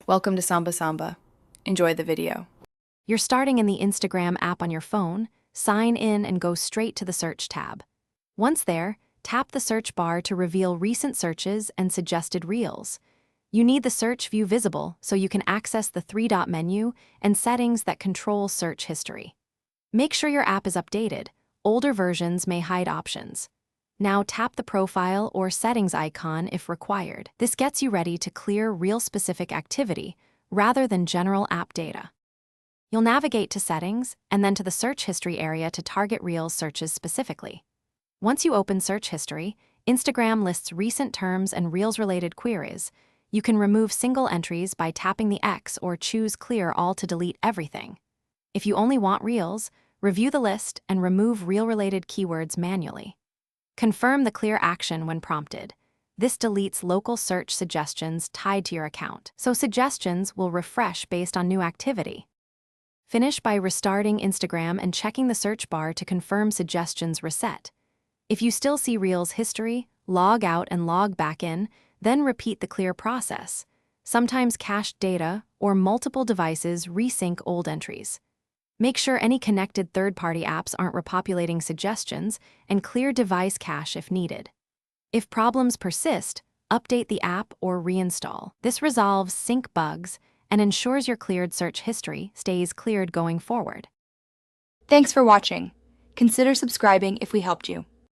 Welcome to Samba Samba. Enjoy the video. You're starting in the Instagram app on your phone, sign in and go straight to the search tab. Once there, tap the search bar to reveal recent searches and suggested reels. You need the search view visible so you can access the three-dot menu and settings that control search history. Make sure your app is updated. Older versions may hide options. Now tap the profile or settings icon if required. This gets you ready to clear reel-specific activity rather than general app data. You'll navigate to Settings and then to the Search History area to target Reels searches specifically. Once you open Search History, Instagram lists recent terms and Reels-related queries. You can remove single entries by tapping the X or choose Clear All to delete everything. If you only want Reels, review the list and remove Reel-related keywords manually. Confirm the clear action when prompted. This deletes local search suggestions tied to your account, so suggestions will refresh based on new activity. Finish by restarting Instagram and checking the search bar to confirm suggestions reset. If you still see Reels history, log out and log back in, then repeat the clear process. Sometimes cached data or multiple devices resync old entries. Make sure any connected third-party apps aren't repopulating suggestions and clear device cache if needed. If problems persist, update the app or reinstall. This resolves sync bugs and ensures your cleared search history stays cleared going forward. Thanks for watching. Consider subscribing if we helped you.